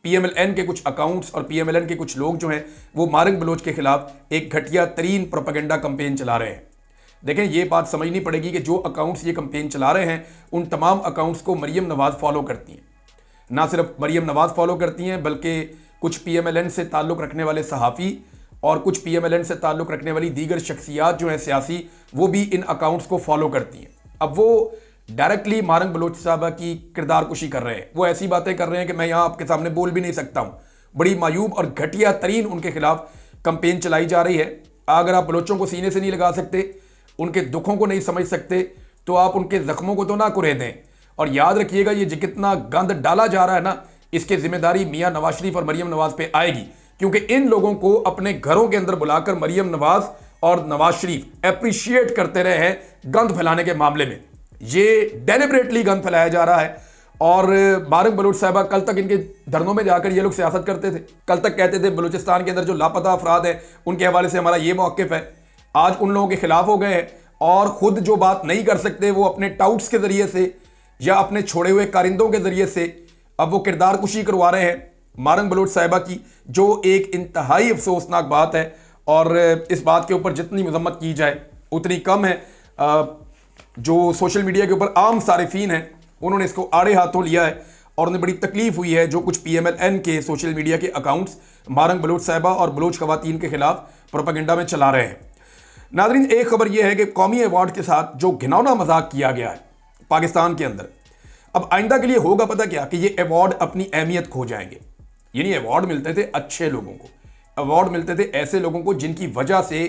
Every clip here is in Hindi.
पीएमएलएन के कुछ अकाउंट्स और पीएमएलएन के कुछ लोग जो हैं वो मारंग बलोच के खिलाफ एक घटिया तरीन प्रोपेगेंडा कंपेन चला रहे हैं। देखें, ये बात समझनी पड़ेगी कि जो अकाउंट्स ये कंपेन चला रहे हैं उन तमाम अकाउंट्स को मरियम नवाज फॉलो करती हैं। ना सिर्फ मरियम नवाज फॉलो करती हैं बल्कि कुछ पीएमएलएन से ताल्लुक़ रखने वाले सहाफ़ी और कुछ पीएमएलएन से ताल्लुक़ रखने वाली दीगर शख्सियात जो हैं सियासी, वो भी इन अकाउंट्स को फॉलो करती हैं। अब वो डायरेक्टली मारंग बलोच साहबा की किरदार कुशी कर रहे हैं। वो ऐसी बातें कर रहे हैं कि मैं यहाँ आपके सामने बोल भी नहीं सकता हूँ। बड़ी मायूब और घटिया तरीन उनके खिलाफ कंपेन चलाई जा रही है। अगर आप बलोचों को सीने से नहीं लगा सकते, उनके दुखों को नहीं समझ सकते, तो आप उनके जख्मों को तो ना कुरे दें। और याद रखिएगा, ये कितना गंद डाला जा रहा है ना, इसकी जिम्मेदारी मियाँ नवाज शरीफ और मरियम नवाज पे आएगी, क्योंकि इन लोगों को अपने घरों के अंदर बुलाकर मरियम नवाज और नवाज शरीफ एप्रिशिएट करते रहे हैं गंद फैलाने के मामले में। ये डेलिबरेटली गंद फैलाया जा रहा है। और मारंग बलोच साहबा, कल तक इनके धरनों में जाकर ये लोग सियासत करते थे। कल तक कहते थे बलूचिस्तान के अंदर जो लापता अफराद हैं उनके हवाले से हमारा ये मौक़िफ़ है। आज उन लोगों के खिलाफ हो गए हैं और खुद जो बात नहीं कर सकते वो अपने टाउट्स के जरिए से या अपने छोड़े हुए कारिंदों के जरिए से अब वो किरदार कुशी करवा रहे हैं मारंग बलोच साहिबा की, जो एक इंतहाई अफसोसनाक बात है। और इस बात के ऊपर जितनी मजम्मत की जाए उतनी कम है। जो सोशल मीडिया के ऊपर आम सारिफीन हैं उन्होंने इसको आड़े हाथों लिया है और उन्हें बड़ी तकलीफ हुई है जो कुछ पीएमएलएन के सोशल मीडिया के अकाउंट्स मारंग बलोच साहिबा और बलोच खवातीन के खिलाफ प्रोपेगेंडा में चला रहे हैं। नाज़रीन, एक खबर यह है कि कौमी अवार्ड के साथ जो घिनौना मजाक किया गया है पाकिस्तान के अंदर, अब आइंदा के लिए होगा पता क्या, कि ये अवार्ड अपनी अहमियत खो जाएंगे। यानी अवार्ड मिलते थे अच्छे लोगों को, अवार्ड मिलते थे ऐसे लोगों को जिनकी वजह से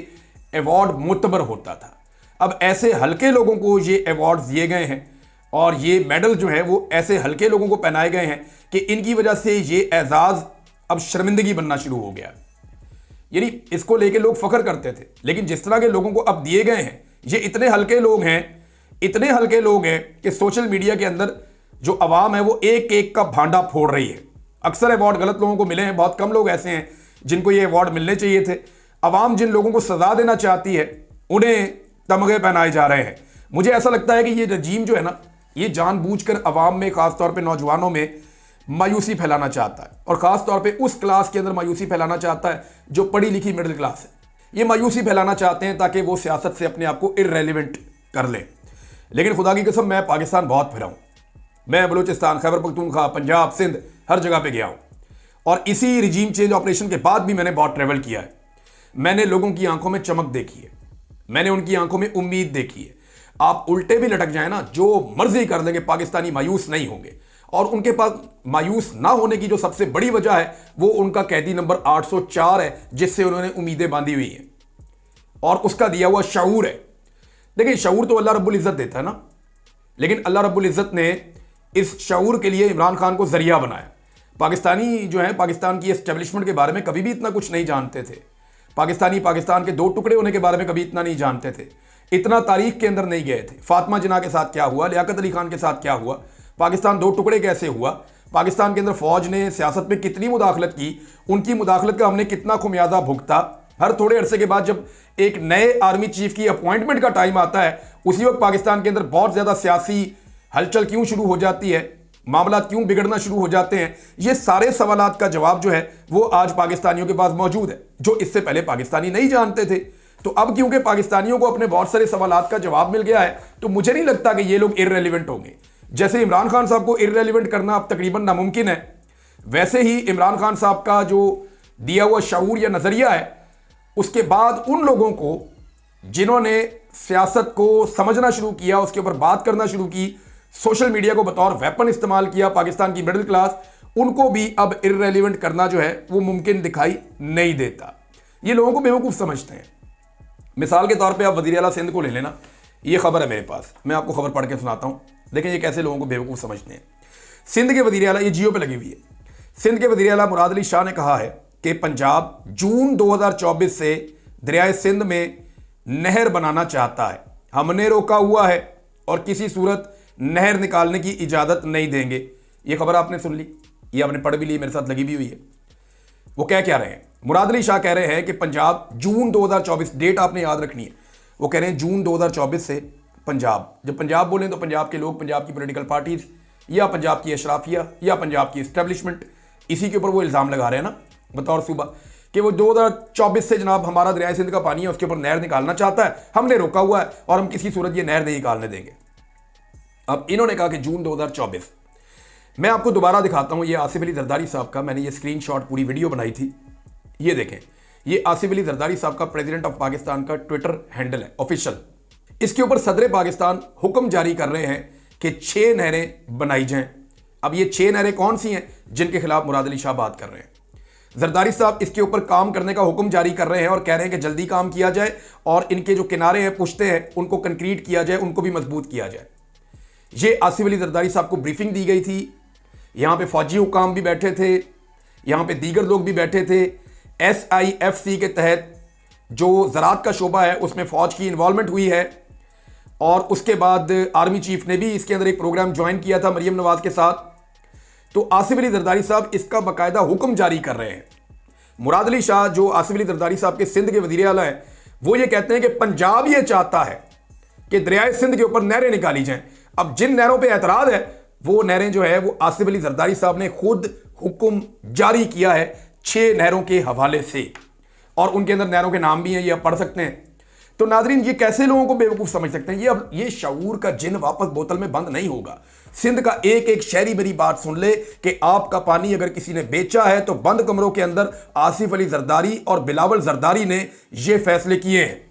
अवार्ड मुतबर होता था। अब ऐसे हल्के लोगों को ये अवार्ड दिए गए हैं और ये मेडल जो है वो ऐसे हल्के लोगों को पहनाए गए हैं कि इनकी वजह से ये एजाज़ अब शर्मिंदगी बनना शुरू हो गया। यानी इसको लेके लोग फख्र करते थे, लेकिन जिस तरह के लोगों को अब दिए गए हैं, ये इतने हल्के लोग हैं, इतने हल्के लोग हैं कि सोशल मीडिया के अंदर जो अवाम है वो एक एक का भांडा फोड़ रही है। अक्सर अवार्ड गलत लोगों को मिले हैं, बहुत कम लोग ऐसे हैं जिनको ये अवार्ड मिलने चाहिए थे। अवाम जिन लोगों को सजा देना चाहती है उन्हें तमगे पहनाए जा रहे हैं। मुझे ऐसा लगता है कि ये रजीम जो है ना, ये जानबूझकर अवाम में, खासतौर पर नौजवानों में मायूसी फैलाना चाहता है और ख़ासतौर पे उस क्लास के अंदर मायूसी फैलाना चाहता है जो पढ़ी लिखी मिडिल क्लास है। ये मायूसी फैलाना चाहते हैं ताकि वो सियासत से अपने आप को इररेलेवेंट कर लें। लेकिन खुदा की कसम, मैं पाकिस्तान बहुत फिरा हूँ। मैं बलूचिस्तान, खैबर पख्तूनख्वा, पंजाब, सिंध, हर जगह पे गया हूँ और इसी रिजीम चेंज ऑपरेशन के बाद भी मैंने बहुत ट्रैवल किया है। मैंने लोगों की आंखों में चमक देखी है, मैंने उनकी आंखों में उम्मीद देखी है। आप उल्टे भी लटक जाए ना, जो मर्जी कर लेंगे, पाकिस्तानी मायूस नहीं होंगे। और उनके पास मायूस ना होने की जो सबसे बड़ी वजह है वो उनका कैदी नंबर 804 है, जिससे उन्होंने उम्मीदें बांधी हुई हैं और उसका दिया हुआ शऊर है। देखिए, शऊर तो अल्लाह रब्बुल इज़्ज़त देता है ना, लेकिन अल्लाह रब्बुल इज़्ज़त ने इस शऊर के लिए इमरान खान को जरिया बनाया। पाकिस्तानी जो है, पाकिस्तान की एस्टेब्लिशमेंट के बारे में कभी भी इतना कुछ नहीं जानते थे। पाकिस्तानी पाकिस्तान के दो टुकड़े होने के बारे में कभी इतना नहीं जानते थे, इतना तारीख के अंदर नहीं गए थे। फातिमा जिन्ना के साथ क्या हुआ, लियाकत अली खान के साथ क्या हुआ, पाकिस्तान दो टुकड़े कैसे हुआ, पाकिस्तान के अंदर फौज ने सियासत में कितनी मुदाखलत की, उनकी मुदाखलत का हमने कितना खुमियाजा भुगता। हर थोड़े अरसे के बाद जब एक नए आर्मी चीफ की अपॉइंटमेंट का टाइम आता है, उसी वक्त पाकिस्तान के अंदर बहुत ज़्यादा सियासी हलचल क्यों शुरू हो जाती है, मामला क्यों बिगड़ना शुरू हो जाते हैं। ये सारे सवालात का जवाब जो है वो आज पाकिस्तानियों के पास मौजूद है, जो इससे पहले पाकिस्तानी नहीं जानते थे। तो अब क्योंकि पाकिस्तानियों को अपने बहुत सारे सवालात का जवाब मिल गया है, तो मुझे नहीं लगता कि ये लोग इररेलेवेंट होंगे। जैसे इमरान खान साहब को इररेलेवेंट करना अब तकरीबन नामुमकिन है, वैसे ही इमरान खान साहब का जो दिया हुआ शऊर या नज़रिया है, उसके बाद उन लोगों को जिन्होंने सियासत को समझना शुरू किया, उसके ऊपर बात करना शुरू की, सोशल मीडिया को बतौर वेपन इस्तेमाल किया, पाकिस्तान की मिडिल क्लास, उनको भी अब इररेलेवेंट करना जो है वो मुमकिन दिखाई नहीं देता। ये लोगों को बेवकूफ़ समझते हैं। मिसाल के तौर पे आप वज़ीर आला सिंध को ले लेना, ये खबर है मेरे पास, मैं आपको खबर पढ़ के सुनाता हूँ। देखें ये कैसे लोगों को बेवकूफ़ समझते हैं। सिंध के वज़ीर आला, ये जियो पे लगी हुई है, सिंध के वज़ीर आला मुराद अली शाह ने कहा है कि पंजाब जून 2024 से दरियाए सिंध में नहर बनाना चाहता है। हमने रोका हुआ है और किसी सूरत नहर निकालने की इजाज़त नहीं देंगे। ये खबर आपने सुन ली, ये आपने पढ़ भी ली, मेरे साथ लगी भी हुई है। वो क्या रहे हैं, मुराद अली शाह कह रहे हैं कि पंजाब जून 2024, डेट आपने याद रखनी है, वो कह रहे हैं जून 2024 से पंजाब, जब पंजाब बोलें तो पंजाब के लोग, पंजाब की पॉलिटिकल पार्टीज या पंजाब की अशराफिया या पंजाब की इस्टेब्लिशमेंट इसी के ऊपर वो इल्ज़ाम लगा रहे हैं ना बतौर सूबा कि वो 2024 से जनाब हमारा दरिया सिंध का पानी है उसके ऊपर नहर निकालना चाहता है, हमने रोका हुआ है और हम किसी सूरत ये नहर नहीं निकालने देंगे। अब इन्होंने कहा कि जून 2024, मैं आपको दोबारा दिखाता हूं, ये आसिफ अली जरदारी साहब का, मैंने ये स्क्रीनशॉट पूरी वीडियो बनाई थी, ये देखें, ये आसिफ अली जरदारी साहब का प्रेसिडेंट ऑफ पाकिस्तान का ट्विटर हैंडल है ऑफिशियल। इसके ऊपर सदर पाकिस्तान हुक्म जारी कर रहे हैं कि 6 नहरें बनाई जाएं। अब ये 6 नहरें कौन सी हैं जिनके खिलाफ मुराद अली शाह बात कर रहे हैं? जरदारी साहब इसके ऊपर काम करने का हुक्म जारी कर रहे हैं और कह रहे हैं कि जल्दी काम किया जाए और इनके जो किनारे हैं पुश्ते हैं उनको कंक्रीट किया जाए, उनको भी मजबूत किया जाए। ये आसिफ अली जरदारी साहब को ब्रीफिंग दी गई थी, यहां पे फौजी हुकाम भी बैठे थे, यहां पे दीगर लोग भी बैठे थे। SIFC के तहत जो ज़राअत का शोबा है उसमें फ़ौज की इन्वॉल्वमेंट हुई है और उसके बाद आर्मी चीफ ने भी इसके अंदर एक प्रोग्राम ज्वाइन किया था मरियम नवाज के साथ। तो आसिफ अली जरदारी साहब इसका बाकायदा हुक्म जारी कर रहे हैं। मुराद अली शाह जो आसिफ अली जरदारी साहब के सिंध के वज़ीर आला हैं, वो ये कहते हैं कि पंजाब ये चाहता है कि दरियाए सिंध के ऊपर नहरें निकाली जाएं। अब जिन नहरों पे एतराज़ है वो नहरें जो है वो आसिफ अली जरदारी साहब ने खुद हुक्म जारी किया है 6 नहरों के हवाले से, और उनके अंदर नहरों के नाम भी हैं, ये आप पढ़ सकते हैं। तो नाजरीन, ये कैसे लोगों को बेवकूफ़ समझ सकते हैं? अब ये शऊर का जिन वापस बोतल में बंद नहीं होगा। सिंध का एक एक शहरी मेरी बात सुन ले कि आपका पानी अगर किसी ने बेचा है तो बंद कमरों के अंदर आसिफ अली जरदारी और बिलावल जरदारी ने ये फैसले किए हैं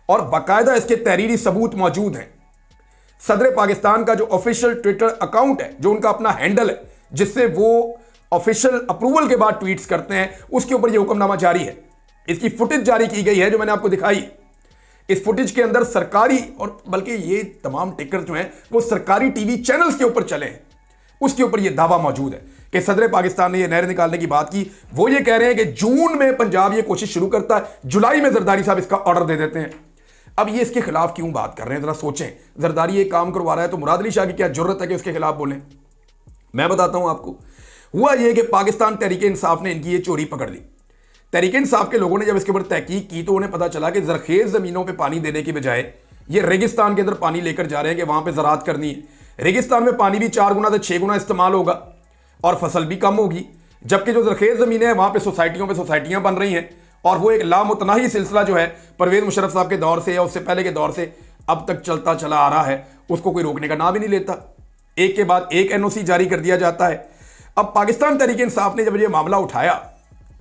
और बाकायदा इसके तहरीरी सबूत मौजूद हैं। सदर पाकिस्तान का जो ऑफिशियल ट्विटर अकाउंट है, जो उनका अपना हैंडल है जिससे वो ऑफिशियल अप्रूवल के बाद ट्वीट्स करते हैं, उसके ऊपर यह हुक्मनामा जारी है। इसकी फुटेज जारी की गई है जो मैंने आपको दिखाई। इस फुटेज के अंदर सरकारी और बल्कि ये तमाम टिकर जो हैं वो सरकारी टीवी चैनल्स के ऊपर चले हैं, उसके ऊपर ये दावा मौजूद है कि सदर पाकिस्तान ने ये नहर निकालने की बात की। वो ये कह रहे हैं कि जून में पंजाब ये कोशिश शुरू करता है, जुलाई में जरदारी साहब इसका ऑर्डर दे देते हैं। अब ये इसके खिलाफ क्यों बात कर रहे हैं, जरा सोचें। जरदारी ये काम करवा रहा है तो मुराद अली शाह की क्या जरूरत है कि उसके खिलाफ बोलें? मैं बताता हूं आपको। हुआ ये कि पाकिस्तान तहरीक इंसाफ ने इनकी ये चोरी पकड़ ली। तहरीक इंसाफ के लोगों ने जब इसके ऊपर तहकीक की तो उन्हें पता चला कि जरखेज जमीनों पे पानी देने की बजाय ये रेगिस्तान के अंदर पानी लेकर जा रहे हैं कि वहां पे ज़राअत करनी है। रेगिस्तान में पानी भी 4 गुना से 6 गुना इस्तेमाल होगा और फसल भी कम होगी, जबकि जो जरखेज ज़मीनें हैं वहां पे सोसाइटियां बन रही हैं और वो एक लामुतनाही सिलसिला जो है परवेज़ मुशर्रफ साहब के दौर से या उससे पहले के दौर से अब तक चलता चला आ रहा है, उसको कोई रोकने का नाम ही नहीं लेता। एक के बाद एक NOC जारी कर दिया जाता है। अब पाकिस्तान तहरीक इंसाफ ने जब ये मामला उठाया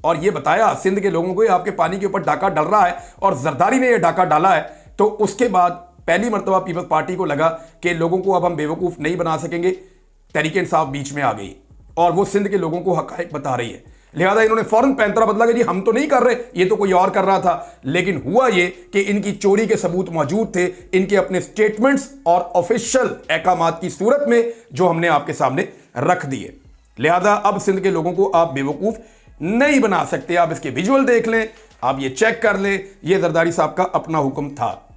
और ये बताया सिंध के लोगों को आपके पानी के ऊपर डाका डल रहा है और जरदारी ने यह डाका डाला है, तो उसके बाद पहली मरतबा पीपल्स पार्टी को लगा कि लोगों को अब हम बेवकूफ़ नहीं बना सकेंगे। तहरीक इंसाफ बीच में आ गई और वो सिंध के लोगों को हकायक बता रही है। लिहाजा इन्होंने फौरन पैंतरा बदला कि जी हम तो नहीं कर रहे, ये तो कोई और कर रहा था। लेकिन हुआ ये कि इनकी चोरी के सबूत मौजूद थे, इनके अपने स्टेटमेंट्स और ऑफिशियल अहकामात की सूरत में जो हमने आपके सामने रख दिए। लिहाजा अब सिंध के लोगों को आप बेवकूफ़ नहीं बना सकते। आप इसके विजुअल देख लें, आप ये चेक कर लें, ये जरदारी साहब का अपना हुक्म था।